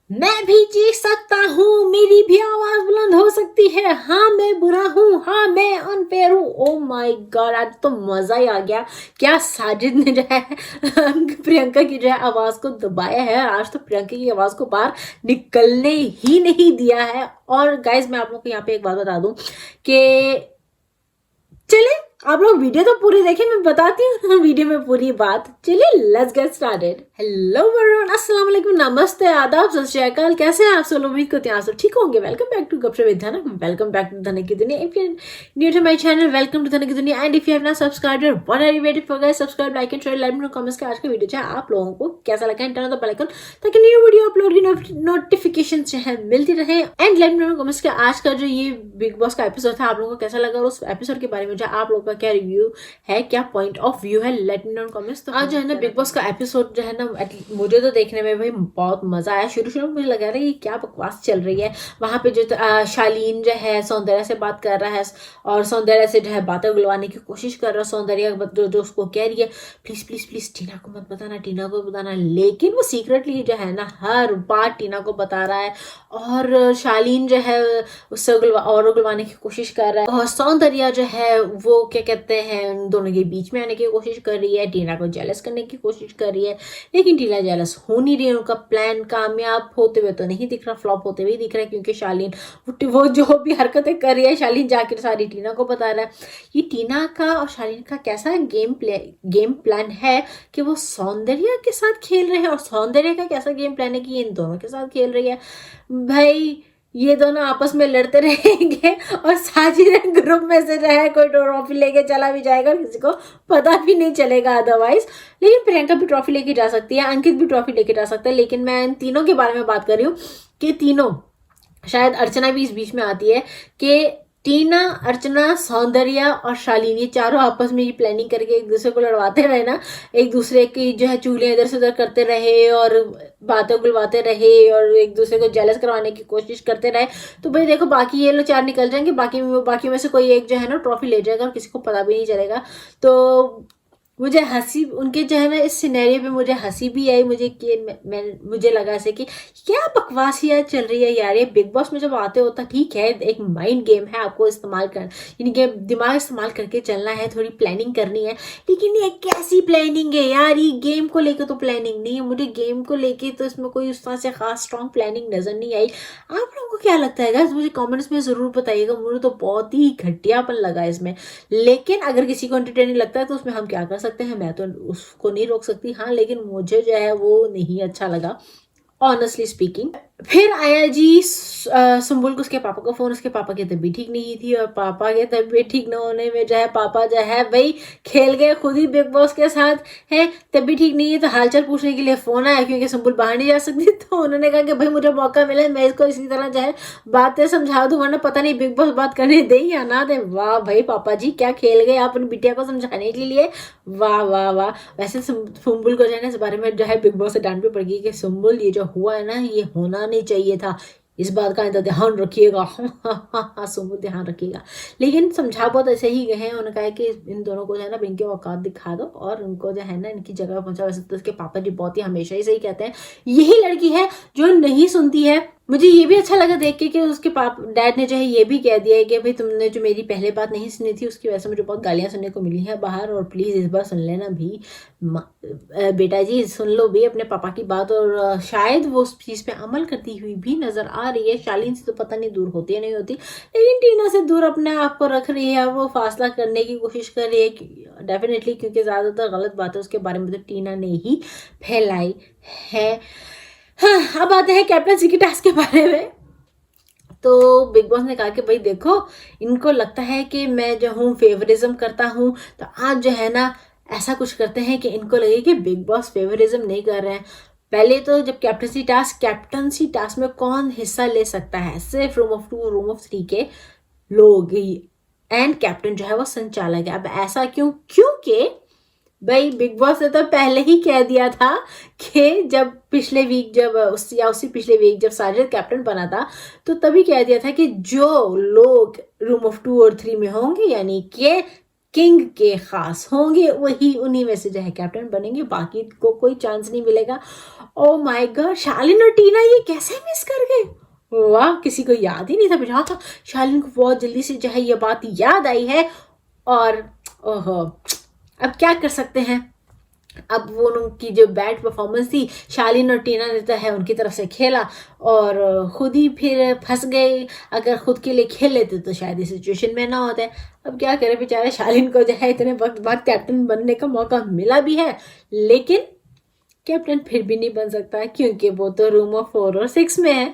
मैं भी चीख सकता हूँ, मेरी भी आवाज बुलंद हो सकती है। हाँ मैं बुरा हूँ, हाँ मैं अनफेयर हूँ। ओ माय गॉड, आज तो मजा ही आ गया। क्या साजिद ने जो है प्रियंका की जो है आवाज को दबाया है। आज तो प्रियंका की आवाज को बाहर निकलने ही नहीं दिया है। और गाइज मैं आप लोग को यहाँ पे एक बात बता दूं कि चले आप लोग वीडियो तो पूरी देखें, मैं बताती हूँ वीडियो में पूरी बात। चलिए let's get started. Hello everyone, अस्सलाम वालेकुम, नमस्ते, आदाब, सत श्री अकाल। कैसे हैं आप सब? उम्मीद करते हैं आप सब ठीक होंगे। Welcome back to Gupshup with Dhanak, welcome back to Dhanak की दुनिया। If you new to my channel, welcome to Dhanak की दुनिया। And if you have not subscribed, what are you waiting for guys? Subscribe, like and share, let me know comments के आज का video जो है आप लोगों को कैसा लगा। And turn on the bell icon ताकि न्यू वीडियो अपलोड की नोटिफिकेशन जो है मिलती रहे। And let me know comments के आज का जो ये बिग बॉस का एपिसोड था आप लोगों को कैसा लगा, और उस एपिसोड के बारे में जो आप लोगों का क्या रिव्यू है, क्या पॉइंट ऑफ व्यू है, लेट मी नो इन कमेंट्स। तो आज जो है ना बिग बॉस का एपिसोड जो है ना मुझे तो देखने में भाई बहुत मजा आया। शुरू में मुझे लगा रहा है क्या बकवास चल रही है। वहां पे जो शालीन जो है सौंदर्य से बात कर रहा है और सौंदर्य से जो है बातें बुलवाने की कोशिश कर रहा है। सौंदर्य जो उसको कह रही है प्लीज प्लीज प्लीज टीना को मत बताना, टीना को बताना, लेकिन वो सीक्रेटली जो है ना हर बात टीना को बता रहा है। और शालीन जो है उससे और उगलवाने की कोशिश कर रहा है। और सौंदर्य जो है वो क्या कहते हैं दोनों के बीच में आने की कोशिश कर रही है, टीना को जेलस करने की कोशिश कर रही है, लेकिन टीना जेलस हो नहीं रही है। उनका प्लान कामयाब होते हुए तो नहीं दिख रहा, फ्लॉप होते हुए दिख रहा है, क्योंकि शालीन वो जो भी हरकतें कर रही है शालीन जाकर सारी टीना को बता रहा है। ये टीना का और शालीन का कैसा गेम प्लान है कि वो सौंदर्य के साथ खेल रहे हैं, और सौंदर्य का कैसा गेम प्लान है कि ये इन दोनों के साथ खेल रही है। भाई ये दोनों आपस में लड़ते रहेंगे और साजिद ग्रुप में से जो है कोई ट्रॉफी लेके चला भी जाएगा और किसी को पता भी नहीं चलेगा अदरवाइज। लेकिन प्रियंका भी ट्रॉफी लेके जा सकती है, अंकित भी ट्रॉफी लेके जा सकता है, लेकिन मैं इन तीनों के बारे में बात कर रही हूँ कि तीनों, शायद अर्चना भी इस बीच में आती है कि टीना, अर्चना, सौंदर्य और शालीन ये चारों आपस में ये प्लानिंग करके एक दूसरे को लड़वाते रहे ना, एक दूसरे की जो है चूलियां इधर से उधर करते रहे और बातें गुलवाते रहे और एक दूसरे को जेलस करवाने की कोशिश करते रहे। तो भाई देखो बाकी ये लोग चार निकल जाएंगे, बाकी में से कोई एक जो है ना ट्रॉफी ले जाएगा और किसी को पता भी नहीं चलेगा। तो मुझे हंसी उनके जो है ना इस सिनेरियो पे मुझे हंसी भी आई। मुझे लगा ऐसे कि क्या बकवास यार चल रही है यार। ये बिग बॉस में जब आते होता ठीक है, एक माइंड गेम है, आपको इस्तेमाल कर यानी कि दिमाग इस्तेमाल करके चलना है, थोड़ी प्लानिंग करनी है। लेकिन ये कैसी प्लानिंग है यार, ये गेम को लेकर तो प्लानिंग नहीं है। मुझे गेम को लेके तो इसमें कोई उस तरह से खास स्ट्रॉन्ग प्लानिंग नजर नहीं आई। आप लोगों को क्या लगता है गाइस, मुझे कमेंट्स में जरूर बताइएगा। मुझे तो बहुत ही घटियापन लगा इसमें, लेकिन अगर किसी को एंटरटेनिंग लगता है तो उसमें हम क्या कर सकते हैं, मैं तो उसको नहीं रोक सकती। हाँ लेकिन मुझे जो है वो नहीं अच्छा लगा ऑनेस्टली स्पीकिंग। फिर आया जी सुम्बुल को उसके पापा को फोन। उसके पापा की तबीयत ठीक नहीं थी और पापा के तबीयत ठीक न होने में जो है पापा जो है भाई खेल गए खुद ही बिग बॉस के साथ है। तबीयत ठीक नहीं है तो हालचाल पूछने के लिए फोन आया, क्योंकि सुम्बुल बाहर नहीं जा सकती। तो उन्होंने कहा कि भाई मुझे मौका मिला मैं इसको इसी तरह जो है बातें समझा दूं, वरना पता नहीं बिग बॉस बात करने दे या ना दे। वाह भाई पापा जी क्या खेल गए आप अपनी बिटिया को समझाने के लिए, वाह वाह वाह। वैसे सुम्बुल को जो है ना इस बारे में जो है बिग बॉस से डांट भी पड़ गई कि सुम्बुल ये जो हुआ है ना ये होना नहीं चाहिए था, इस बात का तो ध्यान रखिएगा। सुम्बुल ध्यान रखिएगा। लेकिन समझा बहुत ऐसे ही गए हैं, उन्होंने कहा कि इन दोनों को जो है ना इनके औकात दिखा दो और उनको जो है ना इनकी जगह पहुंचा। वैसे तो उसके पापा जी बहुत ही हमेशा ही सही कहते हैं, यही लड़की है जो नहीं सुनती है। मुझे ये भी अच्छा लगा देख के कि उसके डैड ने जो है ये भी कह दिया है कि भाई तुमने जो मेरी पहले बात नहीं सुनी थी उसकी वजह से मुझे बहुत गालियां सुनने को मिली हैं बाहर, और प्लीज इस बार सुन लेना भी बेटा जी, सुन लो भी अपने पापा की बात। और शायद वो उस चीज पे अमल करती हुई भी नजर आ रही है। शालीन से तो पता नहीं दूर होती है नहीं होती, लेकिन टीना से दूर अपने आप को रख रही है, वो फासला करने की कोशिश कर रही है डेफिनेटली, क्योंकि ज्यादातर गलत बातें उसके बारे में तो टीना ने ही फैलाई है। हाँ अब आते हैं कैप्टनसी की टास्क के बारे में। तो बिग बॉस ने कहा कि भाई देखो इनको लगता है कि मैं जो हूँ फेवरिज्म करता हूँ, तो आज जो है ना ऐसा कुछ करते हैं कि इनको लगे कि बिग बॉस फेवरिज्म नहीं कर रहे हैं। पहले तो जब कैप्टनसी टास्क में कौन हिस्सा ले सकता है, सिर्फ रूम ऑफ 2 रूम ऑफ 3 के लोग ही, एंड कैप्टन जो है वो संचालक है। अब ऐसा क्यों? क्योंकि भाई बिग बॉस ने तो पहले ही कह दिया था कि जब पिछले वीक उसी पिछले वीक जब साजिद कैप्टन बना था तो तभी कह दिया था कि जो लोग रूम ऑफ 2 और 3 में होंगे यानी कि किंग के खास होंगे वही उन्हीं में से जो है कैप्टन बनेंगे, बाकी को कोई चांस नहीं मिलेगा। ओ माय गॉड, शालिन और टीना ये कैसे मिस कर गए? वाह, किसी को याद ही नहीं था, बुझा था शालिन को बहुत जल्दी से जो है ये बात याद आई है। और ओहो, अब क्या कर सकते हैं। अब वो उनकी जो बैड परफॉर्मेंस थी शालिन और टीना ने तो है उनकी तरफ से खेला और खुद ही फिर फंस गए। अगर खुद के लिए खेल लेते तो शायद इस सिचुएशन में ना होते। अब क्या करें, बेचारे शालिन को जो है इतने वक्त बाद कैप्टन बनने का मौका मिला भी है, लेकिन कैप्टन फिर भी नहीं बन सकता क्योंकि वो तो रूम ऑफ 4 और 6 में है।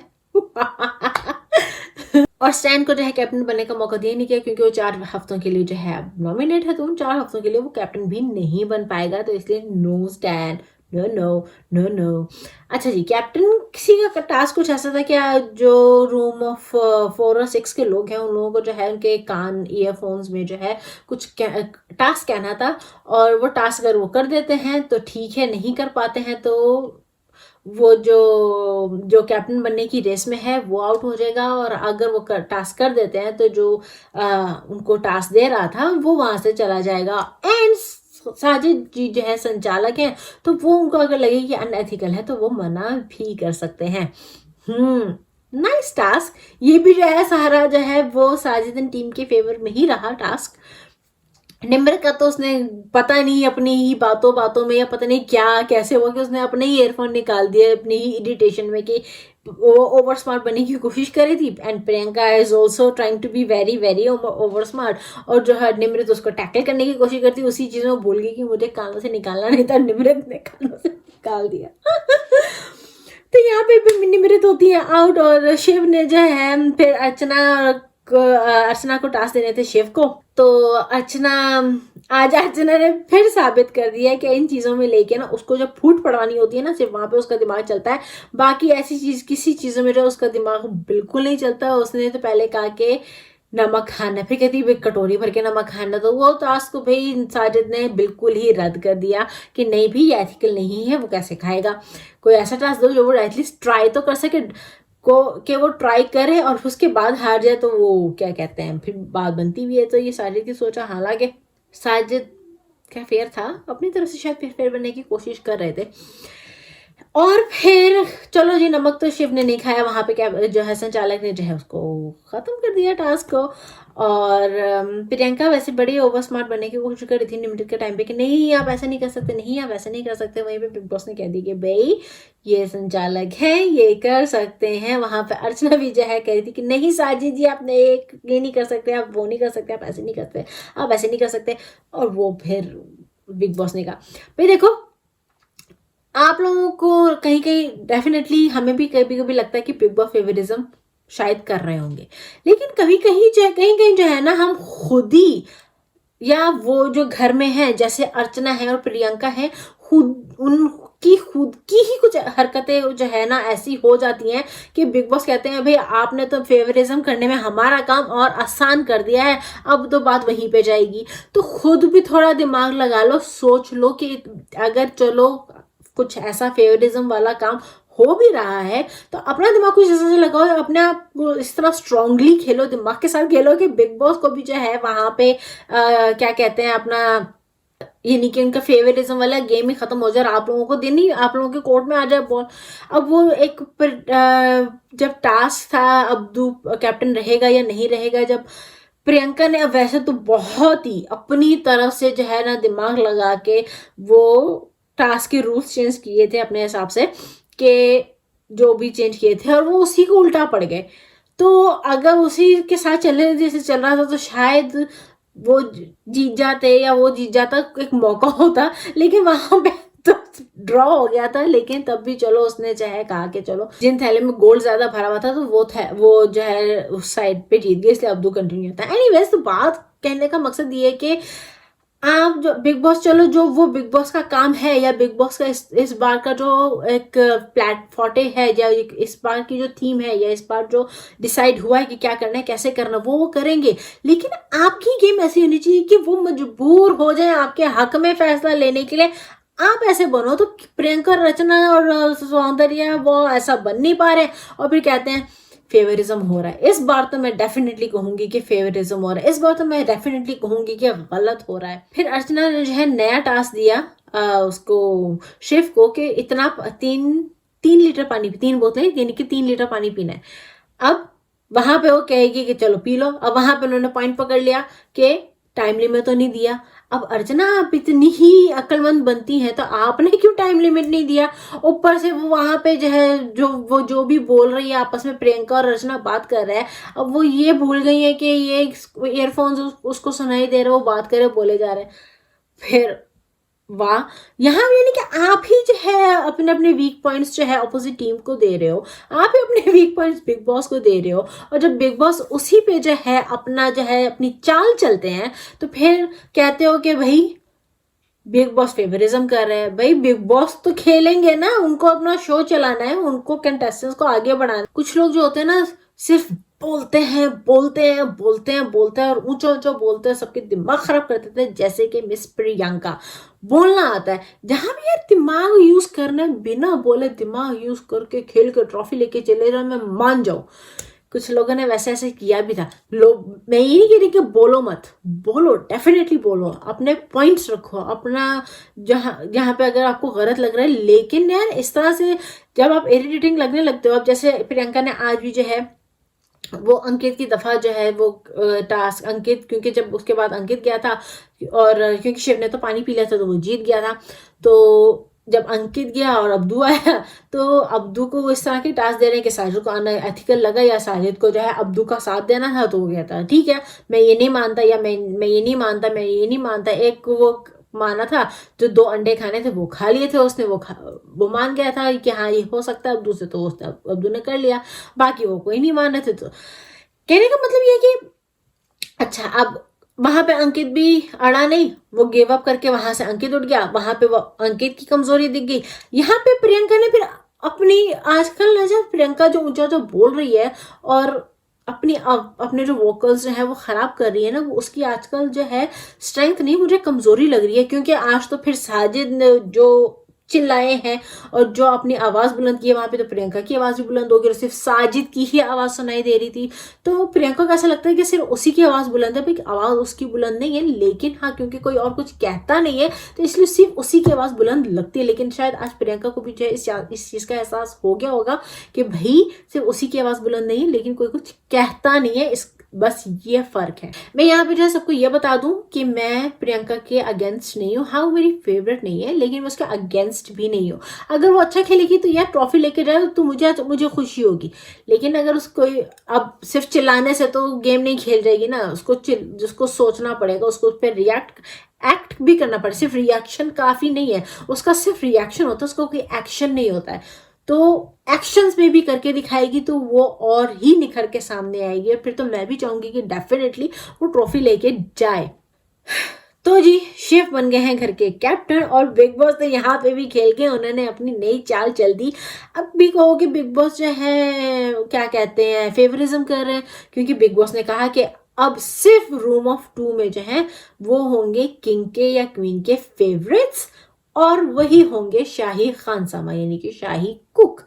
और स्टैन को जो है कैप्टन बनने का मौका दिया नहीं किया क्योंकि वो 4 हफ्तों के लिए जो है नॉमिनेट है, तो उन 4 हफ्तों के लिए वो कैप्टन भी नहीं बन पाएगा, तो इसलिए नो स्टैन, नो नो नो नो। अच्छा जी, कैप्टन किसी का टास्क कुछ ऐसा था क्या, जो रूम ऑफ 4 और 6 के लोग हैं उन लोगों को जो है उनके कान ईयरफोन्स में जो है कुछ टास्क कहना था, और वो टास्क अगर वो कर देते हैं तो ठीक है, नहीं कर पाते हैं तो वो जो जो कैप्टन बनने की रेस में है वो आउट हो जाएगा, और अगर वो टास्क कर देते हैं तो जो उनको टास्क दे रहा था वो वहां से चला जाएगा। एंड साजिद जी जो है संचालक हैं, तो वो उनको अगर लगे कि अनएथिकल है तो वो मना भी कर सकते हैं। Nice task. ये भी जो है सारा जो है वो साजिद टीम के फेवर में ही रहा टास्क। निम्र का तो उसने पता नहीं अपनी ही बातों बातों में या पता नहीं क्या कैसे हुआ कि उसने अपने ही ईयरफोन निकाल दिए अपनी ही इरिटेशन में कि वो ओवर स्मार्ट बनने की कोशिश करी थी। And Priyanka is also trying to be very very over smart, और जो है निमृत उसको टैकल करने की कोशिश करती, उसी चीज में भूल गई कि मुझे कानों से निकालना नहीं था, निमृत ने कानों से निकाल दिया। तो यहाँ पे भी निमृत होती है आउट, और शिव ने जो है फिर अर्चना को टास्क देने थे शिव को, तो आज अर्चना ने फिर साबित कर दिया है कि इन चीजों में लेके ना उसको जब फूट पड़वानी होती है ना सिर्फ वहां पे उसका दिमाग चलता है, बाकी ऐसी चीज किसी चीजों में जो उसका दिमाग बिल्कुल नहीं चलता। उसने तो पहले कहा कि नमक खाना, फिर कहती है कटोरी भर के नमक खाना, तो वो टास्क को भाई साजिद ने बिल्कुल ही रद्द कर दिया कि नहीं भी ये एथिकल नहीं है, वो कैसे खाएगा। कोई ऐसा टास्क दो जो वो एटलीस्ट ट्राई तो कर सके को कि वो ट्राई करे और उसके बाद हार जाए, तो वो क्या कहते हैं फिर बात बनती भी है। तो ये साजिद की सोचा, हालांकि साजिद का फेयर था, अपनी तरफ से शायद फेयर बनने की कोशिश कर रहे थे। और फिर चलो जी, नमक तो शिव ने नहीं खाया, वहां पे क्या जो है संचालक ने जो है उसको खत्म कर दिया टास्क को। और प्रियंका वैसे बड़ी ओवर स्मार्ट बनने की कोशिश कर रही थी लिमिटेड के टाइम पे कि नहीं आप ऐसा नहीं कर सकते, नहीं आप ऐसा नहीं कर सकते। वहीं पे बिग बॉस ने कह दी कि भाई ये संचालक है, ये कर सकते हैं। वहां पे अर्चना भी जो है कह रही थी कि नहीं साजिद जी आप ये नहीं कर सकते, आप वो नहीं कर सकते, आप ऐसे नहीं करते, आप ऐसे नहीं कर सकते। और वो फिर बिग बॉस ने कहा भाई देखो, आप लोगों को कहीं कहीं डेफिनेटली हमें भी कभी कभी लगता है कि बिग बॉस फेवरिज्म शायद कर रहे होंगे, लेकिन कहीं कहीं जो है ना हम खुद ही, या वो जो घर में है जैसे अर्चना है और प्रियंका है, खुद की ही कुछ हरकतें जो है ना ऐसी हो जाती हैं कि बिग बॉस कहते हैं भाई आपने तो फेवरिज्म करने में हमारा काम और आसान कर दिया है, अब तो बात वहीं पे जाएगी। तो खुद भी थोड़ा दिमाग लगा लो, सोच लो कि अगर चलो कुछ ऐसा फेवरिज्म वाला काम हो भी रहा है तो अपना दिमाग कुछ ऐसा से लगाओ, अपने आप को इस तरह स्ट्रांगली खेलो, दिमाग के साथ खेलो कि बिग बॉस को भी जो है वहां पे क्या कहते हैं अपना, ये नहीं कि उनका फेवरिज्म वाला गेम ही खत्म हो जाए, आप लोगों को दिन ही आप लोगों के कोर्ट में आ जाए बॉल। अब वो एक जब टास्क था अब्दू कैप्टन रहेगा या नहीं रहेगा, जब प्रियंका ने अब वैसे तो बहुत ही अपनी तरफ से जो है ना दिमाग लगा के वो टास्क के रूल्स चेंज किए थे अपने हिसाब से, कि जो भी चेंज किए थे, और वो उसी को उल्टा पड़ गए। तो अगर उसी के साथ चलने जैसे चल रहा था तो शायद वो जीत जाते, या वो जीत जाता, एक मौका होता, लेकिन वहां पे तो ड्रॉ हो गया था। लेकिन तब भी चलो उसने चाहे कहा कि चलो जिन थैले में गोल्ड ज्यादा भरा हुआ था तो वो जो है उस साइड पे जीत गए, इसलिए अब्दू कंटिन्यू था। एनीवेज, तो बात कहने का मकसद ये है कि आप जो बिग बॉस, चलो जो वो बिग बॉस का काम है, या बिग बॉस का इस बार का जो एक प्लेटफॉर्म है, या इस बार की जो थीम है, या इस बार जो डिसाइड हुआ है कि क्या करना है कैसे करना, वो करेंगे। लेकिन आपकी गेम ऐसी होनी चाहिए कि वो मजबूर हो जाए आपके हक में फैसला लेने के लिए। आप ऐसे बनो तो प्रियंका, रचना और सौंदर्य वो ऐसा बन नहीं पा रहे, और फिर कहते हैं फेवरिज्म हो रहा है। इस बार तो मैं डेफिनेटली कहूंगी कि फेवरिज्म हो रहा है, इस बार तो मैं डेफिनेटली कहूंगी कि गलत हो रहा है। फिर अर्चना ने जो है नया टास्क दिया उसको, शेफ को, कि इतना 3 लीटर पानी, 3 बोतलें यानी कि 3 लीटर पानी पीना है। अब वहां पे वो कहेगी कि चलो पी लो। अब वहां पे उन्होंने पॉइंट पकड़ लिया कि टाइम लिमिट तो नहीं दिया। अब अर्चना आप इतनी ही अक्लमंद बनती हैं तो आपने क्यों टाइम लिमिट नहीं दिया? ऊपर से वो वहां पे जो है वो जो भी बोल रही है आपस में, प्रियंका और अर्चना बात कर रहे हैं, अब वो ये भूल गई है कि ये ईयरफोन्स उसको सुनाई दे रहे, वो बात करे बोले जा रहे हैं। फिर वाह, यहाँ यानी कि आप ही जो है अपने अपने वीक पॉइंट्स जो है अपोजिट टीम को दे रहे हो, आप ही अपने वीक पॉइंट्स बिग बॉस को दे रहे हो। और जब बिग बॉस उसी पे जो है अपना जो है अपनी चाल चलते हैं तो फिर कहते हो कि भाई बिग बॉस फेवरिज्म कर रहे हैं। भाई बिग बॉस तो खेलेंगे ना, उनको अपना शो चलाना है, उनको कंटेस्टेंट्स को आगे बढ़ाना है। कुछ लोग जो होते हैं ना सिर्फ बोलते हैं बोलते हैं बोलते हैं बोलते हैं और ऊंचा ऊंचा बोलते हैं, सबके दिमाग खराब कर देते हैं, जैसे कि मिस प्रियंका। बोलना आता है, जहां भी यार दिमाग यूज करना है, बिना बोले दिमाग यूज करके खेल कर ट्रॉफी लेके चले जाओ, मैं मान जाऊं। कुछ लोगों ने वैसे ऐसे किया भी था। लोग, मैं ये नहीं कह रही कि बोलो मत, बोलो, डेफिनेटली बोलो, अपने पॉइंट्स रखो अपना, जहाँ जहाँ पे अगर आपको गलत लग रहा है। लेकिन यार इस तरह से जब आप इरिटेटिंग लगने लगते हो, अब जैसे प्रियंका ने आज भी जो है वो अंकित की दफा जो है वो टास्क, अंकित क्योंकि जब उसके बाद अंकित गया था और क्योंकि शिव ने तो पानी पी लिया था तो वो जीत गया था, तो जब अंकित गया और अब्दू आया तो अब्दू को वो इस तरह के टास्क दे रहे हैं कि साजिद को आना एथिकल लगा, या साजिद को जो है अब्दू का साथ देना था, तो वो गया था ठीक है मैं ये नहीं मानता, या मैं ये नहीं मानता, मैं ये नहीं मानता। एक वो माना था जो 2 अंडे खाने थे वो खा लिए थे उसने, वो मान गया था कि हाँ ये हो सकता है अब्दू से, तो उसने अब्दू ने कर लिया, बाकी वो कोई नहीं मान रहे थे। तो कहने का मतलब ये कि अच्छा, अब वहां पे अंकित भी अड़ा नहीं, वो गिव अप करके वहां से अंकित उठ गया, वहां पे वो अंकित की कमजोरी दिख गई। यहाँ पे प्रियंका ने फिर अपनी, आजकल ना जब प्रियंका जो ऊंचा जो बोल रही है और अपने जो वोकल्स जो है वो खराब कर रही है ना, वो उसकी आजकल जो है स्ट्रेंथ नहीं, मुझे कमजोरी लग रही है। क्योंकि आज तो फिर साजिद ने जो चिल्लाए हैं और जो अपनी आवाज बुलंद की है, वहां पे तो प्रियंका की आवाज भी बुलंद होगी और सिर्फ साजिद की ही आवाज सुनाई दे रही थी। तो प्रियंका को ऐसा लगता है कि सिर्फ उसी की आवाज बुलंद है, भाई आवाज उसकी बुलंद नहीं है, लेकिन हाँ क्योंकि कोई और कुछ कहता नहीं है तो इसलिए सिर्फ उसी की आवाज बुलंद लगती है। लेकिन शायद आज प्रियंका को भी जो है इस चीज का एहसास हो गया होगा कि भाई सिर्फ उसी की आवाज बुलंद नहीं है, लेकिन कोई कुछ कहता नहीं है, इस बस ये फर्क है। मैं यहाँ पे जो है सबको ये बता दूं कि मैं प्रियंका के अगेंस्ट नहीं हूँ। हाँ वो मेरी फेवरेट नहीं है, लेकिन मैं उसके अगेंस्ट भी नहीं हूँ। अगर वो अच्छा खेलेगी तो यार ट्रॉफी लेके जाए तो मुझे खुशी होगी। लेकिन अगर उसको अब सिर्फ चिल्लाने से तो गेम नहीं खेल जाएगी ना, जिसको सोचना पड़ेगा, उसको उस पर एक्ट भी करना पड़े। सिर्फ रिएक्शन काफी नहीं है, उसका सिर्फ रिएक्शन होता है, उसको कोई एक्शन नहीं होता है। तो एक्शंस में भी करके दिखाएगी तो वो और ही निखर के सामने आएगी, और फिर तो मैं भी चाहूंगी कि डेफिनेटली वो ट्रॉफी लेके जाए। तो जी शेफ बन गए हैं घर के कैप्टन, और बिग बॉस ने यहाँ पे भी खेल के उन्होंने अपनी नई चाल चल दी। अब भी कहो कि बिग बॉस जो है क्या कहते हैं फेवरिज्म कर रहे हैं, क्योंकि बिग बॉस ने कहा कि अब सिर्फ रूम ऑफ 2 में जो है वो होंगे किंग के या क्वीन के फेवरेट्स, और वही होंगे शाही खानसामा यानी कि शाही कुक।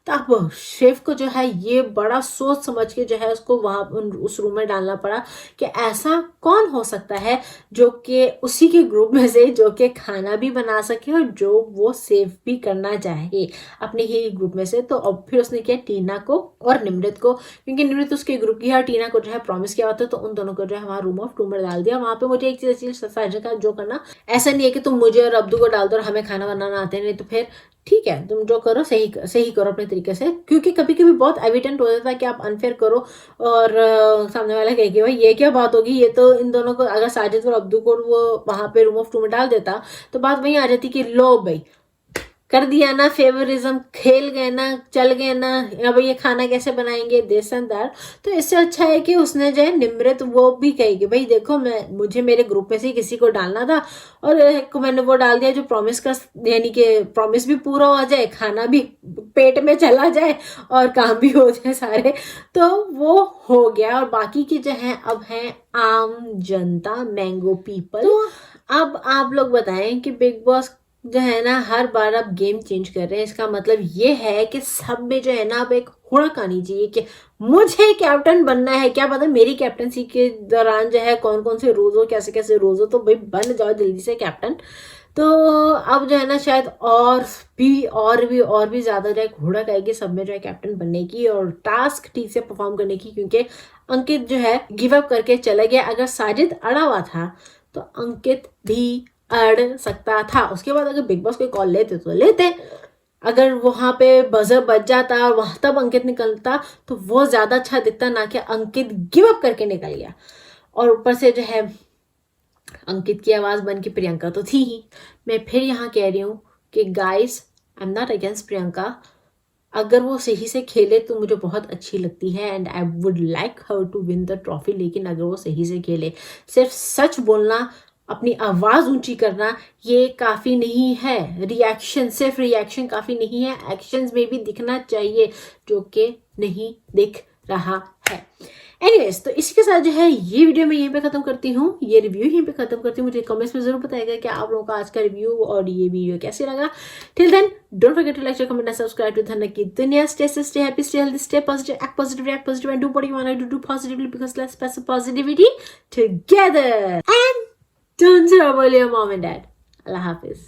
तो अब शेफ को जो है ये बड़ा सोच समझ के जो है उसको वहां उस रूम में डालना पड़ा कि ऐसा कौन हो सकता है जो कि उसी के ग्रुप में से जो कि खाना भी बना सके और जो वो सेव भी करना चाहे अपने ही ग्रुप में से। तो अब फिर उसने किया टीना को और निमृत को, क्योंकि निमृत उसके ग्रुप की है, टीना को जो है प्रॉमिस किया हुआ था, तो उन दोनों को जो है वहां रूम ऑफ 2 में डाल दिया। वहां पे मुझे एक चीज का जो करना, ऐसा नहीं है कि तुम मुझे और अब्दू को डाल दो और हमें खाना बनाना आते नहीं, तो फिर ठीक है तुम जो करो सही करो अपने तरीके से। क्योंकि कभी कभी बहुत एविडेंट हो जाता है कि आप अनफेयर करो और सामने वाला कहेगा भाई ये क्या बात होगी, ये तो इन दोनों को, अगर साजिद और अब्दू को वो वहां पे रूम ऑफ 2 में डाल देता तो बात वहीं आ जाती कि लो भाई कर दिया ना, फेवरिज्म खेल गए ना, चल गए ना, अब ये खाना कैसे बनाएंगे दिस एंड दैट। तो इससे अच्छा है कि उसने जो है निमृत वो भी कहेगी भाई देखो मुझे मेरे ग्रुप में से किसी को डालना था और मैंने वो डाल दिया जो प्रॉमिस का, यानी कि प्रॉमिस भी पूरा हो जाए, खाना भी पेट में चला जाए और काम भी हो जाए सारे, तो वो हो गया। और बाकी की जो है अब है आम जनता, मैंगो पीपल। तो अब आप लोग बताएं कि बिग बॉस जो है ना हर बार अब गेम चेंज कर रहे हैं, इसका मतलब ये है कि सब में जो है ना अब एक हुड़क आनी चाहिए कि मुझे कैप्टन बनना है। क्या पता मेरी कैप्टनसी के दौरान जो है कौन कौन से रोज हो, कैसे कैसे रोज हो, तो भाई बन जाओ जल्दी से कैप्टन। तो अब जो है ना शायद और भी ज्यादा जो है हुड़क आएगी सब में जो है कैप्टन बनने की और टास्क ठीक से परफॉर्म करने की, क्योंकि अंकित जो है गिव अप करके चला गया। अगर साजिद अड़ा हुआ था तो अंकित भी अड़ सकता था। उसके बाद अगर बिग बॉस कोई कॉल लेते तो लेते, अगर वहां पे बजर बच जाता और वहां तब अंकित निकलता तो वो ज्यादा अच्छा दिखता, ना कि अंकित गिव अप करके निकल गया। और ऊपर से जो है अंकित की आवाज बन के प्रियंका तो थी ही। मैं फिर यहाँ कह रही हूँ कि guys, I am not against Priyanka. अगर वो सही से खेले तो मुझे बहुत अच्छी लगती है and I would like her to win the trophy. लेकिन अगर वो सही से खेले, सिर्फ सच बोलना, अपनी आवाज ऊंची करना ये काफी नहीं है। रिएक्शन, सिर्फ रिएक्शन काफी नहीं है, एक्शंस में भी दिखना चाहिए, जो कि नहीं दिख रहा है। एनीवेज, तो इसी के साथ जो है ये वीडियो मैं यहीं पे खत्म करती हूँ, ये रिव्यू यहीं पे खत्म करती हूँ। मुझे कमेंट्स में जरूर बताइएगा कि आप लोगों का आज का रिव्यू और ये वीडियो कैसे लगा। Till then don't forget to like, share, comment and subscribe to Dhanak की दुनिया। Stay safe, stay happy, stay healthy, stay positive, act positive, react positive and do what you want to do positively, because let's spread positivity together. And don't forget your mom and dad. Allah Hafiz.